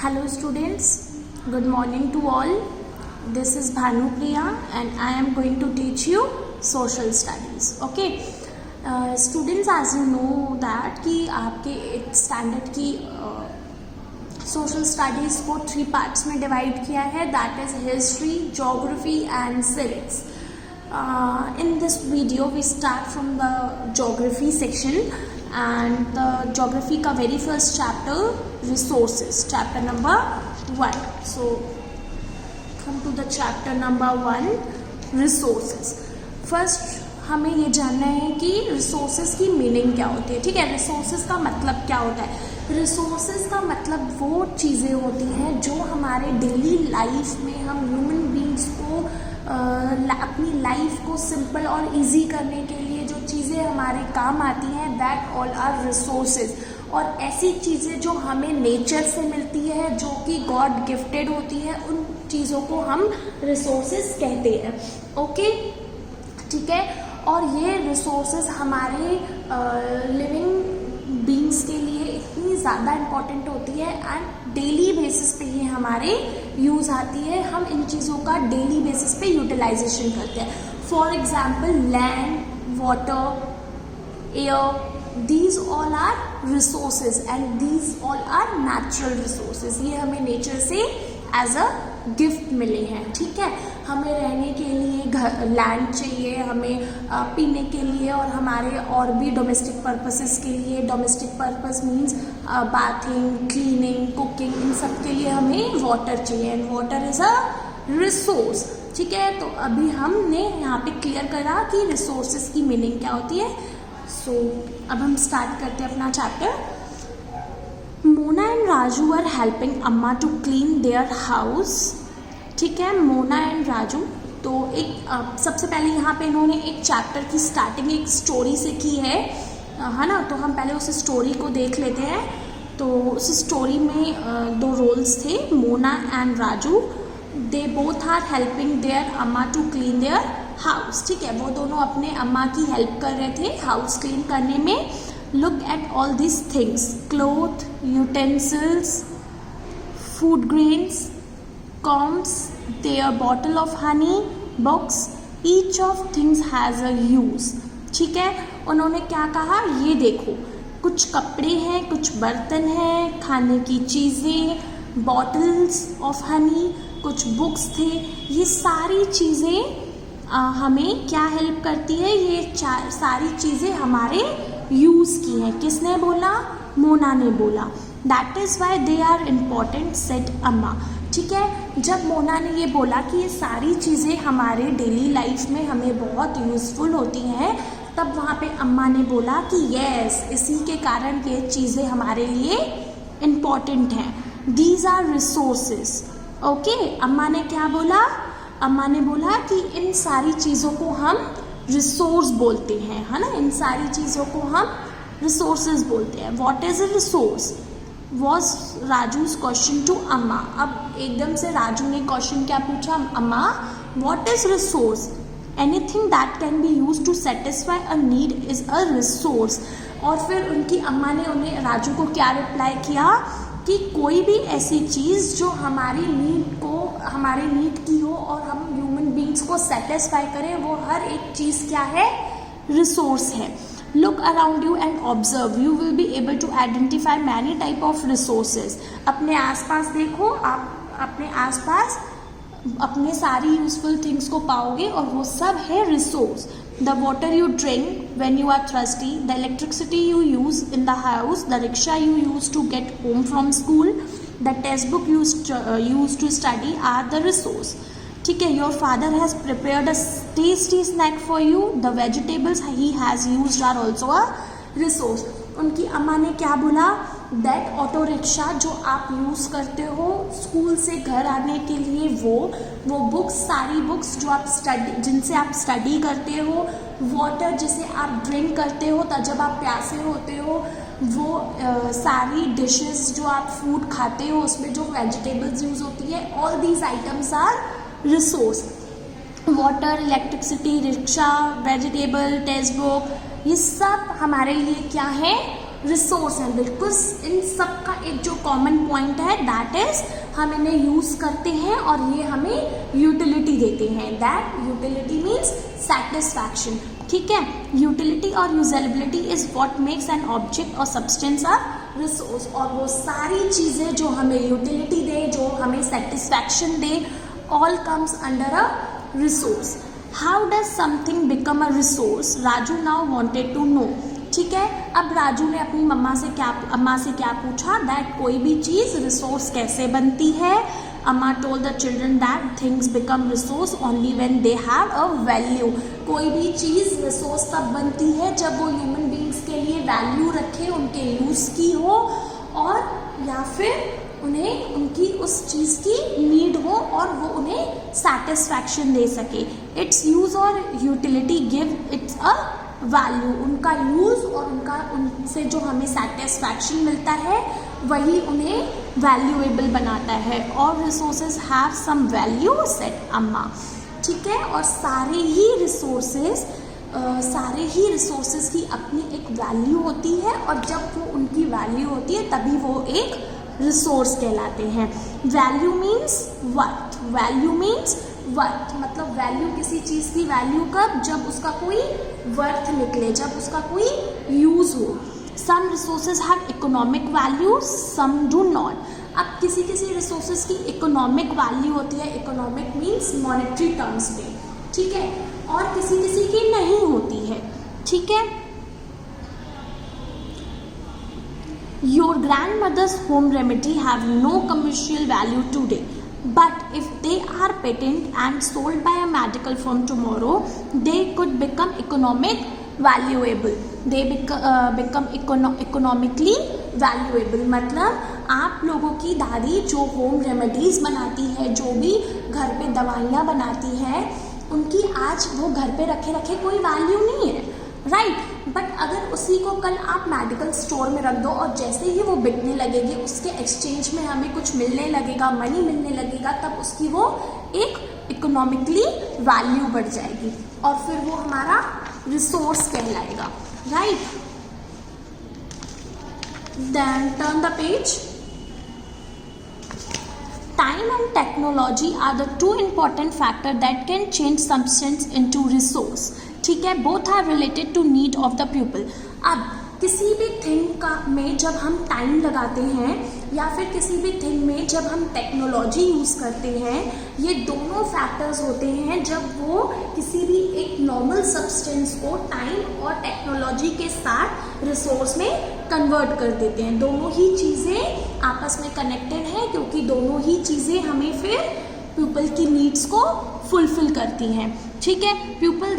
Hello students, good morning to all. This is Bhanupriya and I am going to teach you social studies. Okay, students, as you know that कि आपके 8th standard की social studies को 3 parts में divide किया है, that is history, geography and civics. In this video we start from the geography section and the geography का very first chapter resources, chapter number 1. So come to the chapter number 1, resources. First हमें ये जानना है कि resources की meaning क्या होती है. ठीक है, resources का मतलब क्या होता है. रिसोर्सेज का मतलब वो चीज़ें होती हैं जो हमारे डेली लाइफ में हम ह्यूमन बींग्स को अपनी लाइफ को सिंपल और इजी करने के लिए जो चीज़ें हमारे काम आती हैं, दैट ऑल आर रिसोर्सेज. और ऐसी चीज़ें जो हमें नेचर से मिलती है, जो कि गॉड गिफ्टेड होती है, उन चीज़ों को हम रिसोर्सेज कहते हैं. ओके, ठीक है. और ये रिसोर्सेज हमारे लिविंग बींग्स के लिए इतनी ज़्यादा इम्पॉर्टेंट होती है एंड डेली बेसिस पे ये हमारे यूज़ आती है. हम इन चीज़ों का डेली बेसिस पे यूटिलाइजेशन करते हैं. For example land, water, air, these all are resources and these all are natural resources. ये हमें नेचर से एज अ गिफ्ट मिले हैं. ठीक है, हमें रहने के लिए घर लैंड चाहिए, हमें पीने के लिए और हमारे और भी डोमेस्टिक पर्पसेस के लिए. Domestic purpose means bathing, cleaning, cooking, इन सब के लिए हमें वाटर चाहिए and water is a resource. ठीक है, तो अभी हमने यहाँ पे क्लियर करा कि रिसोर्सेज की मीनिंग क्या होती है. सो अब हम स्टार्ट करते हैं अपना chapter. Mona and Raju are helping Amma to clean their house. ठीक है, मोना एंड राजू. तो एक सबसे पहले यहाँ पे इन्होंने एक चैप्टर की स्टार्टिंग एक स्टोरी से की है ना. तो हम पहले उस स्टोरी को देख लेते हैं. तो उस स्टोरी में 2 रोल्स थे, Mona and Raju. They both are helping their Amma to clean their house. ठीक है, वो दोनों अपने अम्मा की हेल्प कर रहे थे हाउस क्लीन करने में. Look at all this things, cloth, utensils, food grains, combs, their bottle of honey, books, each of things has a use. ठीक है, उन्होंने क्या कहा, ये देखो कुछ कपड़े हैं, कुछ बर्तन हैं, खाने की चीज़ें, बॉटल्स ऑफ हनी, कुछ बुक्स थे. ये सारी चीज़ें हमें क्या हेल्प करती है, ये सारी चीज़ें हमारे यूज़ की हैं. किसने बोला, मोना ने बोला. That is why they are important said Amma. ठीक है, जब मोना ने ये बोला कि ये सारी चीज़ें हमारे डेली लाइफ में हमें बहुत यूज़फुल होती हैं, तब वहाँ पे अम्मा ने बोला कि यस, इसी के कारण ये चीज़ें हमारे लिए इम्पॉर्टेंट हैं. These are resources. ओके, अम्मा ने क्या बोला, अम्मा ने बोला कि इन सारी चीज़ों को हम रिसोर्स बोलते हैं, है ना. इन सारी चीज़ों को हम रिसोर्सेज बोलते हैं. What is a resource was Raju's question to Amma. अब एकदम से राजू ने क्वेश्चन क्या पूछा, Amma what is resource. Anything that can be use to satisfy a need is a resource. और फिर उनकी अम्मा ने उन्हें राजू को क्या रिप्लाई किया कि कोई भी ऐसी चीज़ जो हमारी हमारे नीड की हो और हम ह्यूमन बींग्स को सेटिस्फाई करें, वो हर एक चीज़ क्या है, रिसोर्स है. Look around you and observe. You will be able to identify many type of resources. अपने आसपास देखो, आप अपने आसपास अपने सारी यूजफुल थिंग्स को पाओगे और वो सब है resource. The water you drink when you are thirsty, the electricity you use in the house, the rickshaw you use to get home from school, the textbook you use to study are the resource. ठीक है, your father has prepared a tasty snack for you, the vegetables he has used are also a resource. उनकी अम्मा ने क्या बोला, that auto rickshaw जो आप use करते हो स्कूल से घर आने के लिए, वो बुक्स, सारी बुक्स जो आप जिनसे आप स्टडी करते हो, वाटर जिसे आप ड्रिंक करते हो जब आप प्यासे होते हो, वो सारी डिशेस जो आप फूड खाते हो उसमें जो वेजिटेबल्स यूज़ होती है, all these items are resource. Water, electricity, rickshaw, vegetable, textbook, ये सब हमारे लिए क्या है, रिसोर्स हैं, बिल्कुल इन सब का एक जो कॉमन पॉइंट है दैट इज हम इन्हें यूज करते हैं और ये हमें यूटिलिटी देते हैं. That utility means satisfaction. ठीक है, यूटिलिटी और usability is what makes an object और सब्सटेंस अ रिसोर्स. और वो सारी चीजें जो हमें यूटिलिटी दे, जो हमें सेटिस्फैक्शन दे, all comes under a resource. How does something become a resource? Raju now wanted to know. ठीक है, अब राजू ने अपनी अम्मा से क्या पूछा, दैट कोई भी चीज रिसोर्स कैसे बनती है. अम्मा told the children that things become resource only when they have a value. कोई भी चीज रिसोर्स तब बनती है जब वो ह्यूमन बींग्स के लिए वैल्यू रखे, उनके यूज की हो, और या फिर उन्हें उनकी उस चीज़ की नीड हो और वो उन्हें सेटिस्फैक्शन दे सके. इट्स यूज और utility give it's a value. उनका यूज और उनसे जो हमें सेटिस्फैक्शन मिलता है वही उन्हें वैल्यूएबल बनाता है. और resources have some value said Amma. ठीक है, और सारे ही रिसोर्सेज की अपनी एक वैल्यू होती है और जब वो उनकी वैल्यू होती है तभी वो एक रिसोर्स कहलाते हैं. Value means worth. Value means worth मतलब वैल्यू किसी चीज़ की वैल्यू कब, जब उसका कोई वर्थ निकले, जब उसका कोई यूज हो. Some resources have economic value, some do not. अब किसी रिसोर्सेज की इकोनॉमिक वैल्यू होती है, इकोनॉमिक मीन्स मॉनेटरी टर्म्स में. ठीक है, और किसी की नहीं होती है. ठीक है, your grandmother's home remedy have no commercial value today, but if they are patent and sold by a medical firm tomorrow, they could become economic valuable. They become economically valuable. मतलब आप लोगों की दादी जो होम रेमेडीज बनाती है, जो भी घर पे दवाइयाँ बनाती है, उनकी आज वो घर पे रखे कोई वैल्यू नहीं है, राइट. बट अगर उसी को कल आप मेडिकल स्टोर में रख दो और जैसे ही वो बिकने लगेगी, उसके एक्सचेंज में हमें कुछ मिलने लगेगा, मनी मिलने लगेगा, तब उसकी वो एक इकोनॉमिकली वैल्यू बढ़ जाएगी और फिर वो हमारा रिसोर्स कहलाएगा, right. Then turn the page. Time and technology are the two important factors that can change substance into resource. ठीक है, both are related to need of the pupil. अब किसी भी थिंग में जब हम टाइम लगाते हैं या फिर किसी भी थिंग में जब हम टेक्नोलॉजी यूज़ करते हैं, ये दोनों फैक्टर्स होते हैं जब वो किसी भी एक नॉर्मल सब्सटेंस को टाइम और टेक्नोलॉजी के साथ रिसोर्स में कन्वर्ट कर देते हैं. दोनों ही चीज़ें आपस में कनेक्टेड हैं क्योंकि दोनों ही चीज़ें हमें फिर पीपल की नीड्स को फुलफिल करती हैं. ठीक है, people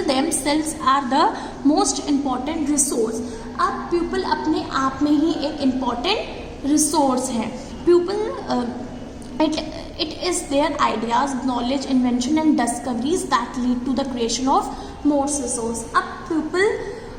themselves are the most important resource. अब पीपल अपने आप में ही एक important resource है. Pupil it is their ideas, knowledge, invention and discoveries that lead to the creation of more resource. अब pupil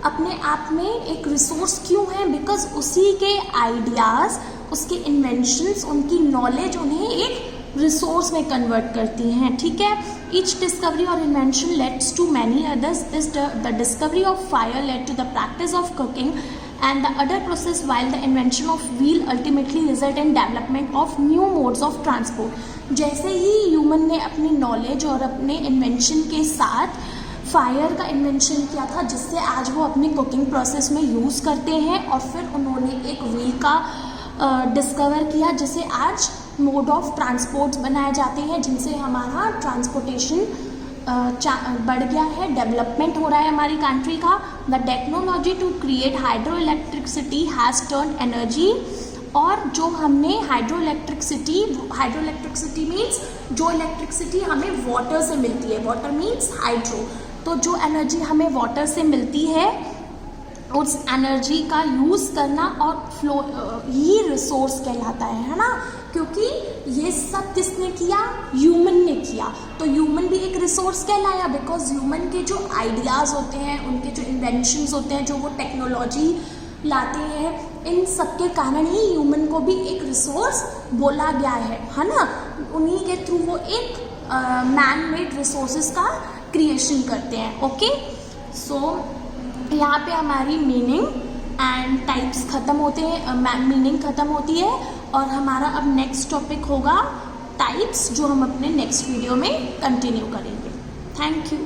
अपने आप में एक रिसोर्स क्यों है? बिकॉज उसी के आइडियाज़, उसके इन्वेंशंस, उनकी नॉलेज उन्हें एक रिसोर्स में कन्वर्ट करती हैं. ठीक है, ईच डिस्कवरी और invention leads to many others. The discovery of fire led to the practice of cooking and the other process, while the invention of wheel ultimately result in development of new modes of transport. जैसे ही human ने अपनी knowledge और अपने invention के साथ fire का invention किया था जिससे आज वो अपनी कुकिंग प्रोसेस में यूज़ करते हैं, और फिर उन्होंने एक व्हील का डिस्कवर किया जिसे आज मोड ऑफ ट्रांसपोर्ट्स बनाए जाते हैं, जिनसे हमारा ट्रांसपोर्टेशन बढ़ गया है, डेवलपमेंट हो रहा है हमारी कंट्री का. The technology to create hydro electricity has turn energy. और जो हमने हाइड्रो इलेक्ट्रिसिटी मीन्स जो इलेक्ट्रिसिटी हमें वाटर से मिलती है, वाटर मीन्स हाइड्रो, तो जो एनर्जी हमें वाटर से मिलती है उस एनर्जी का यूज़ करना और फ्लो ही रिसोर्स कहलाता है ना. क्योंकि ये सब किसने किया? ह्यूमन ने किया. तो ह्यूमन भी एक रिसोर्स कहलाया बिकॉज ह्यूमन के जो आइडियाज़ होते हैं, उनके जो इन्वेंशंस होते हैं, जो वो टेक्नोलॉजी लाते हैं, इन सब के कारण ही ह्यूमन को भी एक रिसोर्स बोला गया है ना. उन्हीं के थ्रू वो एक मैन मेड रिसोर्सेज का क्रिएशन करते हैं. ओके, सो यहाँ पे हमारी मीनिंग एंड टाइप्स ख़त्म होते हैं, मीनिंग ख़त्म होती है और हमारा अब नेक्स्ट टॉपिक होगा टाइप्स, जो हम अपने नेक्स्ट वीडियो में कंटिन्यू करेंगे। Thank you.